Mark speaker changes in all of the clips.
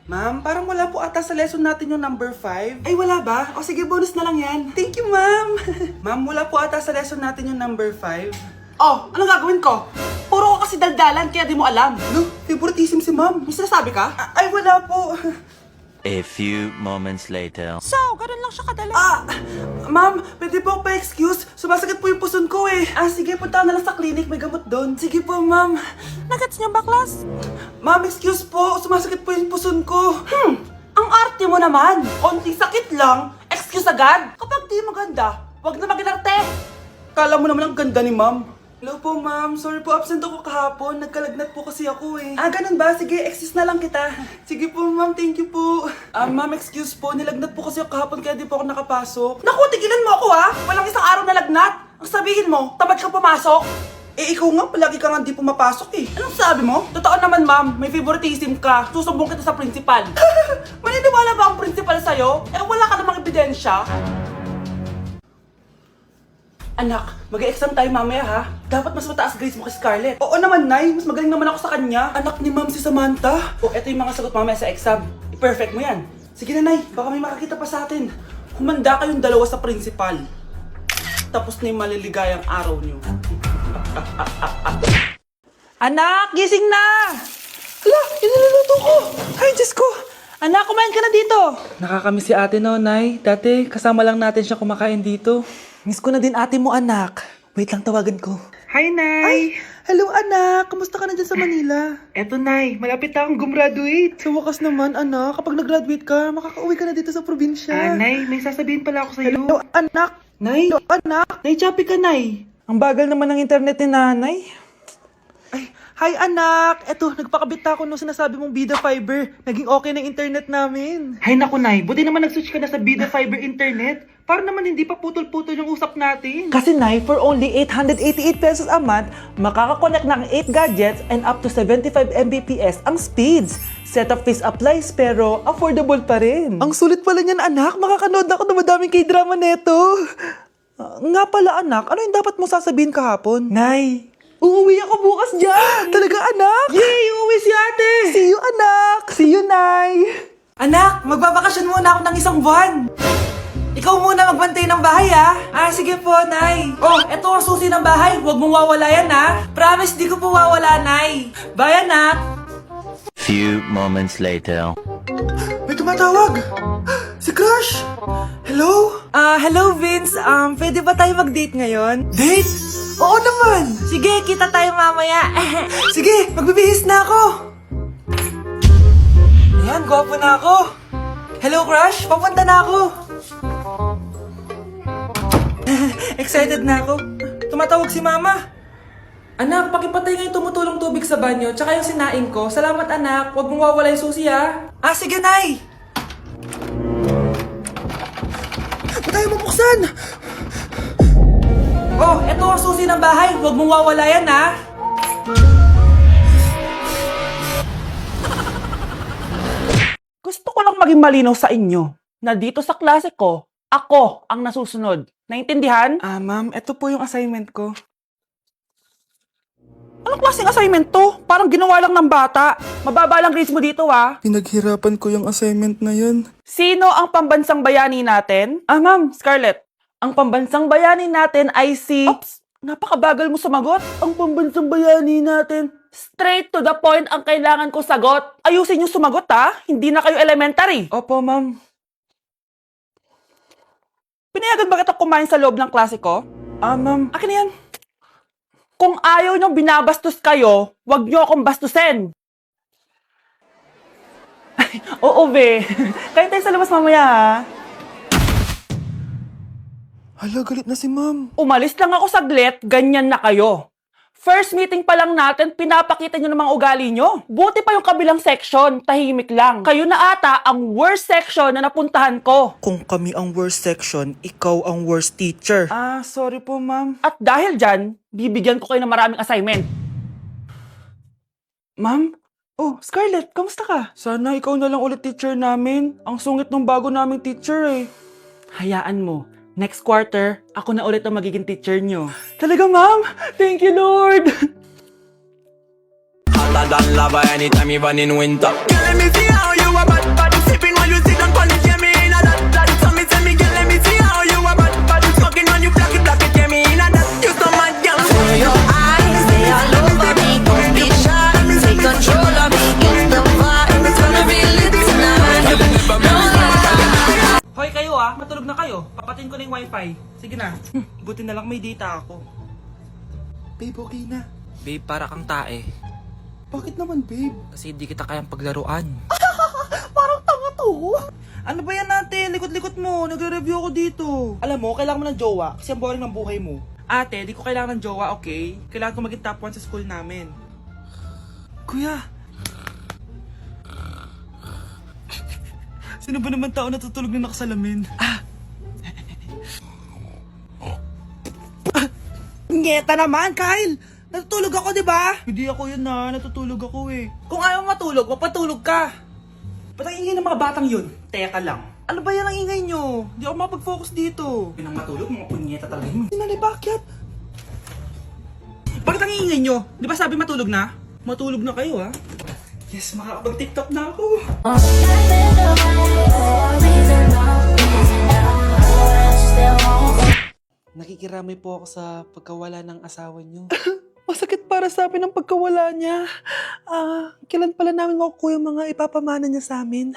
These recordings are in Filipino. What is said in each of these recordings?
Speaker 1: Ma'am, parang wala po ata sa lesson natin yung number 5. Ay, wala ba? O sige, bonus na lang yan. Thank you, ma'am. Ma'am, wala po ata sa lesson natin yung number 5.
Speaker 2: Oh, anong gagawin ko? Puro ko kasi daldalan kaya di mo alam.
Speaker 1: No, favoritism si ma'am.
Speaker 2: May sinasabi ka?
Speaker 1: Ay, wala po.
Speaker 3: A few moments later.
Speaker 2: So, ganun lang siya kadali.
Speaker 1: Ma'am, pwede po pa-excuse? Sumasakit po yung puson ko eh. Sige, punta na lang sa clinic. May gamot doon. Sige po, ma'am.
Speaker 2: Nagets niyo ba, class?
Speaker 1: Ma'am, excuse po. Sumasakit po yung puson ko.
Speaker 2: Ang arte mo naman. Konting sakit lang. Excuse agad. Kapag di maganda, wag na mag-inarte.
Speaker 1: Kala mo naman ang ganda ni ma'am. Hello po, ma'am. Sorry po, absent ako kahapon. Nagkalagnat po kasi ako eh. Ganun ba? Sige, excuse na lang kita. Sige po, ma'am. Thank you po. Ma'am, excuse po. Nilagnat po kasi ako kahapon kaya di po ako nakapasok.
Speaker 2: Naku, tigilan mo ako ha. Walang isang araw na lagnat. Ang sabihin mo, tamad kang pumasok.
Speaker 1: Ikaw nga, palagi ka nga di pumapasok eh.
Speaker 2: Anong sabi mo? Totoo naman, ma'am. May favoritism ka. Susumbong kita sa principal. Maniniwala ba ang principal sa'yo? Wala ka namang ebidensya.
Speaker 1: Anak, mag-exam tayo mamaya ha. Dapat mas mataas grades mo kay Scarlett. Oo naman, Nay. Mas magaling naman ako sa kanya. Anak ni ma'am si Samantha. Eto yung mga sagot mamaya sa exam. I-perfect mo yan. Sige na, Nay. Baka may makakita pa sa atin. Humanda kayong dalawa sa principal. Tapos na yung maliligayang araw niyo.
Speaker 2: Anak, gising na!
Speaker 1: Ala, iniluluto ko! Ay, Diyos ko!
Speaker 2: Anak, kumain ka na dito!
Speaker 1: Nakakamiss si ate no, Nay. Dati, kasama lang natin siya kumakain dito.
Speaker 2: Miss ko na din ate mo, anak. Wait lang, tawagan ko.
Speaker 1: Hi, Nay! Hello, anak! Kamusta ka na dyan sa Manila?
Speaker 2: Eto, Nay. Malapit na akong gumraduate.
Speaker 1: Sa wakas naman, anak. Kapag nag-graduate ka, makakauwi ka na dito sa probinsya.
Speaker 2: Nay, may sasabihin pala ako sa'yo.
Speaker 1: Hello, anak!
Speaker 2: Nay,
Speaker 1: Hello, anak!
Speaker 2: Nay, choppy ka, Nay.
Speaker 1: Ang bagal naman ng internet ni nanay. Ay, hi anak! Eto, nagpakabit na ako nung sinasabi mong Bida Fiber. Naging okay na yung internet namin.
Speaker 2: Hay naku, Nay. Buti naman nag-switch ka na sa Bida Fiber Internet. Para naman hindi pa putol-putol yung usap natin.
Speaker 4: Kasi Nay, for only 888 pesos a month, makakakonect ng 8 gadgets and up to 75 Mbps ang speeds. Setup fees applies pero affordable pa rin.
Speaker 1: Ang sulit pala niyan anak. Makakanood ako ng madaming K-drama neto. Nga pala anak, ano yung dapat mo sasabihin kahapon?
Speaker 4: Nay, uuwi ako bukas dyan!
Speaker 1: Talaga anak?
Speaker 4: Yay! Uuwi si ate!
Speaker 1: See you anak!
Speaker 4: See you, Nay!
Speaker 2: Anak, magbabakasyon muna ako ng isang buwan. Ikaw muna magbantay ng bahay, ha? Sige po, Nay. Eto ang susi ng bahay. Huwag mong wawala yan, ha? Promise, di ko po wawala, Nay. Bye, anak.
Speaker 3: Few moments later.
Speaker 1: May tumatawag! Si Crush! Hello?
Speaker 2: Hello, Vince. Pwede ba tayo mag-date ngayon?
Speaker 1: Date? Oo naman!
Speaker 2: Sige, kita tayo mamaya.
Speaker 1: Sige, magbibihis na ako!
Speaker 2: Ayan, gwapo na ako. Hello, crush. Papunta na ako. Excited na ako. Tumatawag si mama. Anak, pakipatay nga yung tumutulong tubig sa banyo, tsaka yung sinain ko. Salamat, anak. Huwag mong wawala yung susi, ha? Sige, Nay.
Speaker 1: Ba't tayo mabuksan?
Speaker 2: Eto ang susi ng bahay. Huwag mong wawala yan, ha?
Speaker 4: Gusto ko lang maging malinaw sa inyo na dito sa klase ko, ako ang nasusunod. Naintindihan?
Speaker 1: Ma'am, eto po yung assignment ko.
Speaker 4: Anong klaseng assignment to? Parang ginawa lang ng bata. Mababa lang grades mo dito,
Speaker 1: Pinaghirapan ko yung assignment na yun.
Speaker 4: Sino ang pambansang bayani natin? Ma'am, Scarlett. Ang pambansang bayani natin ay si... Oops! Napakabagal mo sumagot. Ang pambansang bayani natin. Straight to the point ang kailangan ko sagot. Ayusin yung sumagot, Hindi na kayo elementary.
Speaker 1: Opo, ma'am.
Speaker 4: Pinayagan ba kita kumain sa loob ng klase ko?
Speaker 1: Ma'am.
Speaker 4: Akin na yan. Kung ayaw niyong binabastos kayo, wag niyo akong bastusin. Oo, be. Kain tayo sa labas mamaya,
Speaker 1: Hala, galit na si ma'am.
Speaker 4: Umalis lang ako saglit, ganyan na kayo. First meeting pa lang natin, pinapakita nyo ng mga ugali nyo. Buti pa yung kabilang section, tahimik lang. Kayo na ata ang worst section na napuntahan ko.
Speaker 1: Kung kami ang worst section, ikaw ang worst teacher. Sorry po, ma'am.
Speaker 4: At dahil dyan, bibigyan ko kayo ng maraming assignment.
Speaker 1: Ma'am? Scarlett, kamusta ka? Sana ikaw na lang ulit teacher namin. Ang sungit ng bago naming teacher eh.
Speaker 4: Hayaan mo. Next quarter, ako na ulit ang magiging teacher nyo.
Speaker 1: Talaga, ma'am? Thank you, Lord!
Speaker 5: Hotter than lava anytime even in winter. Girl, let me see how you a bad
Speaker 2: wifi. Sige na.
Speaker 1: Buti na lang may data ako. Babe, okay na.
Speaker 2: Babe, para kang tae.
Speaker 1: Bakit naman, babe?
Speaker 2: Kasi hindi kita kayang paglaruan.
Speaker 1: Parang tanga to. Ano ba yan natin? Likot-likot mo. Nagre-review ako dito. Alam mo, kailangan mo ng jowa kasi ang boring ng buhay mo. Ate, di ko kailangan ng jowa, okay? Kailangan ko maging top 1 sa school namin. Kuya! Sino ba naman tao natutulog na nakasalamin? Ngeta naman, Kyle! Natutulog ako, di ba? Hindi ako yun na, natutulog ako eh. Kung ayaw matulog, mapatulog ka. Ba't ang ingay ng mga batang yun? Teka lang. Ano ba yan ang ingay nyo? Hindi ako makapag-focus dito. Yun ang matulog, mga punyeta talaga yun. Sinali, bakit? Bakit ang ingay nyo? Di ba sabi matulog na? Matulog na kayo, ha? Yes, makakapag-tiktok na ako. Nakikiramay po ako sa pagkawala ng asawa nyo. Masakit para sa amin ang pagkawala niya. Kailan pala namin makukuha yung mga ipapamana niya sa amin?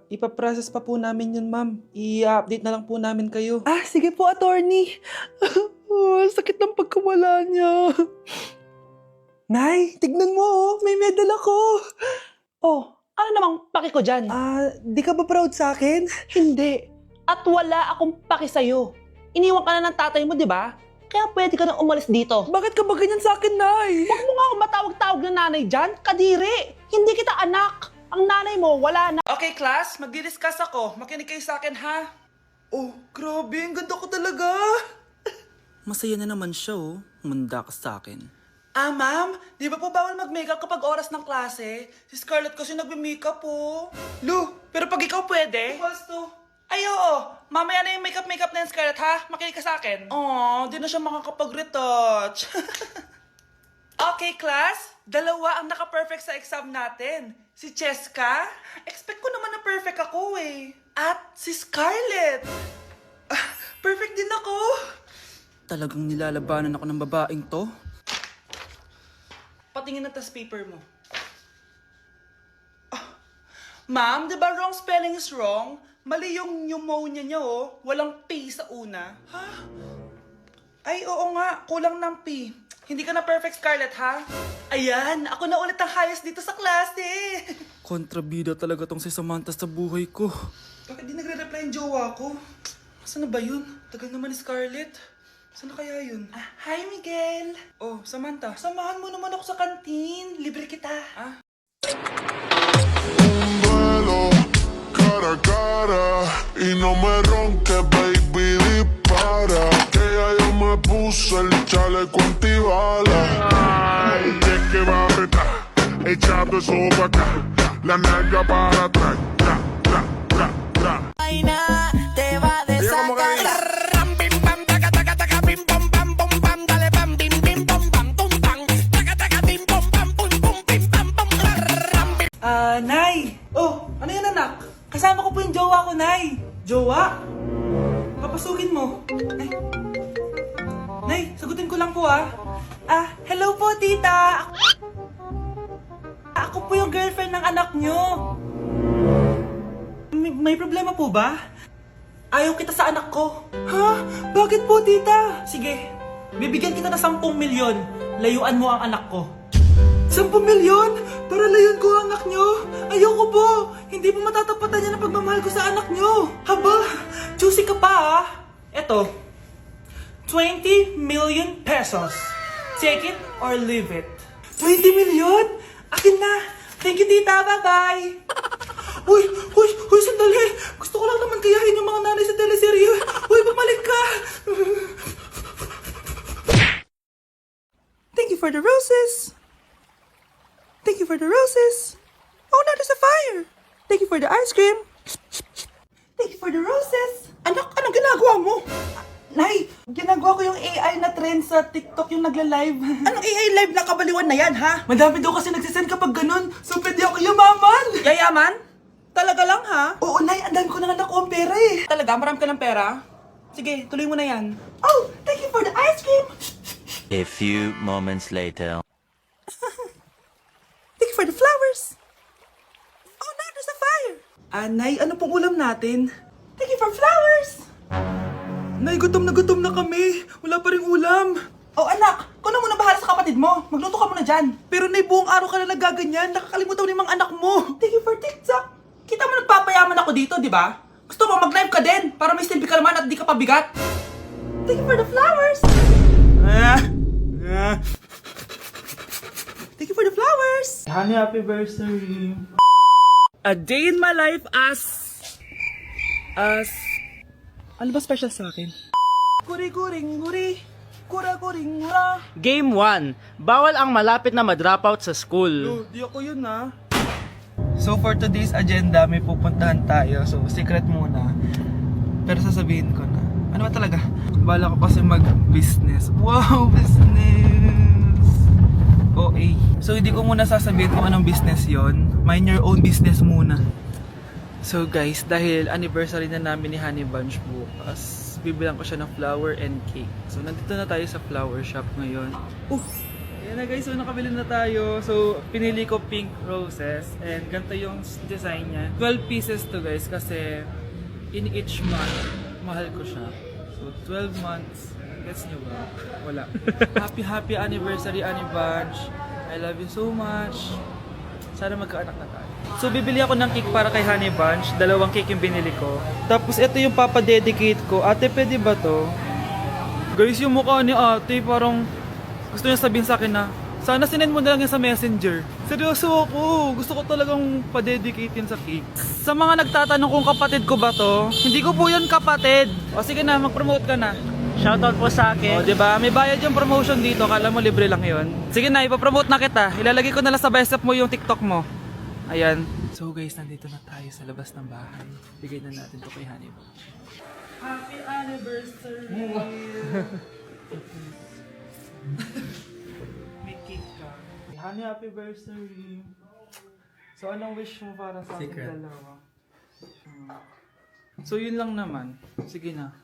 Speaker 1: Ipaprocess pa po namin yun, ma'am. I-update na lang po namin kayo. Sige po, attorney. Sakit ng pagkawala niya. Nay, tignan mo, oh. May medal ako.
Speaker 4: Oh, ano namang paki ko dyan?
Speaker 1: Di ka ba proud sa akin?
Speaker 4: Hindi. At wala akong paki sa'yo. Iniwan ka na ng tatay mo, di ba? Kaya pwede ka nang umalis dito.
Speaker 1: Bakit ka ba ganyan sa akin, Nay?
Speaker 4: Huwag mo nga ako matawag-tawag na nanay dyan. Kadiri. Hindi kita anak. Ang nanay mo, wala na.
Speaker 1: Okay, class. Magdi-discuss ako. Makinig kayo sa akin, ha? Oh, grabe. Ang ganda ko talaga.
Speaker 2: Masaya na naman siya, oh. Manda ka sa akin.
Speaker 1: Ma'am, di ba po bawal mag-makeup kapag oras ng klase? Si Scarlett kasi nagme-makeup po. Lu, pero pag ikaw pwede? Basto. Ay, oo. Mamaya na yung makeup na yung Scarlett, ha? Makinig ka sa akin. Di na siya makakapag-retouch. Okay, class. Dalawa ang naka-perfect sa exam natin. Si Cheska. Expect ko naman na perfect ako, eh. At si Scarlett. Perfect din ako.
Speaker 2: Talagang nilalabanan ako ng babaeng to.
Speaker 1: Patingin na test paper mo. Ma'am, di ba wrong spelling is wrong? Mali yung pneumonia niya, oh. Walang P sa una. Ha? Ay, oo nga. Kulang ng P. Hindi ka na perfect, Scarlett, ha? Ayan, ako na ulit ang highest dito sa klase.
Speaker 2: Kontrabida talaga tong si Samantha sa buhay ko.
Speaker 1: Bakit di nagre-reply yung jowa ko? Saan na ba yun? Tagal naman ni Scarlett. Saan na kaya yun? Hi, Miguel! Oh, Samantha, samahan mo naman ako sa kantin. Libre kita.
Speaker 5: Duelo cara a cara y no me ronques, baby, dispara. Que ya yo me puse el chaleco antibala. Ay, es que va a apretar, echando eso pa' acá, la nalga para atrás, tra, tra, tra, tra.
Speaker 6: Te va a desatar. Ram, bim, bam, taca, taca, taca, bim, bam, bam, bum, bam, dale, bam, bim, bim, bam, bam, bum, bam, taca, taca, bim, bam, bam, bum, bum, bim, bam, bam, ram, bim.
Speaker 1: Nay! Oh, ano yan, anak? Kasama ko po yung jowa ko, Nay. Jowa? Papasukin mo. Nay, sagutin ko lang po, hello po, tita. Ako po yung girlfriend ng anak nyo. May problema po ba? Ayaw kita sa anak ko. Ha? Bakit po, tita? Sige, bibigyan kita ng 10 milyon. Layuan mo ang anak ko. 10 milyon? Para layuan ko ang anak nyo? Ayoko po. Hindi po matatapatan yan ang pagmamahal ko sa anak nyo. Haba, juicy ka pa, Eto, 20 million pesos. Take it or leave it. 20 million? Akin na. Thank you, tita. Bye-bye. Uy, sandali. Gusto ko lang naman kayahin yung mga nanay sa teleserye. Uy, bumalik ka. Thank you for the roses. Thank you for the roses. Oh, now there's a fire. Thank you for the ice cream. Thank you for the roses. Anak, anong ginagawa mo? Nay, ginagawa ko yung AI na trend sa TikTok yung nagla-live. Anong AI live na kabaliwan na yan, ha? Madami daw kasi nagsisend kapag ganun. So, pwede ako yumaman. Yayaman? Talaga lang, ha? Oo, Nay. Ang dami ko na nga nakuha ang pera, eh. Talaga? Marami ka ng pera? Sige, tuloy mo na yan. Oh, thank you for the ice cream.
Speaker 3: A few moments later.
Speaker 1: Thank you for the flowers. Oh, now there's a fire. Nay, ano pong ulam natin? Thank you for flowers. Nay, gutom na kami. Wala pa rin ulam. Oh anak, ikaw na muna bahala sa kapatid mo. Magluto ka muna dyan. Pero Nay, buong araw ka na nagaganyan. Nakakalimutan mo na yung mga anak mo. Thank you for TikTok. Kita mo nagpapayaman ako dito, di ba? Gusto mo mag-live ka din para may silbi ka naman at di ka pabigat. Thank you for the flowers. Thank you for the flowers.
Speaker 4: Honey, happy birthday. A day in my life as... Ano ba special sa akin?
Speaker 1: Guri-guring-guri. Kura-guring-gura.
Speaker 7: Game 1. Bawal ang malapit na ma-dropout sa school.
Speaker 1: Di ako yun ah.
Speaker 2: So for today's agenda, may pupuntahan tayo. So secret muna. Pero sasabihin ko na. Ano ba talaga? Bala ko kasi mag-business. Wow, business! OA. So hindi ko muna sasabihin kung anong business yon. Mind your own business muna. So guys, dahil anniversary na namin ni Honey Bunch bukas, bibilang ko siya ng flower and cake. So nandito na tayo sa flower shop ngayon. Ayan na guys, so nakabili na tayo. So pinili ko pink roses and ganito yung design niya. 12 pieces to guys kasi in each month, mahal ko siya. So 12 months, gets niyo ba? Wala. Happy anniversary Honey Bunch. I love you so much. Sana magkaanak na tayo. So bibili ako ng cake para kay Honey Bunch. 2 cake yung binili ko. Tapos ito yung papadedicate ko. Ate, pwede ba to? Guys, yung mukha ni ate parang gusto niya sabihin sa akin na sana sinend mo na lang yan sa messenger. Seryoso ako. Gusto ko talagang padedicate yun sa cake. Sa mga nagtatanong kung kapatid ko ba to, hindi ko po yun kapatid. O sige na, mag-promote ka na.
Speaker 7: Shoutout po sa
Speaker 2: O,
Speaker 7: akin.
Speaker 2: diba? May bayad yung promotion dito. Kala mo libre lang yun. Sige na, ipapromote na kita. Ilalagay ko na lang sa bicep mo yung TikTok mo. Ayan. So guys, nandito na tayo sa labas ng bahay. Bigay na natin to kay Honey Bunch. Happy anniversary! May cake ka. Honey, happy anniversary! So anong wish mo para sa ating dalawa? So yun lang naman. Sige na.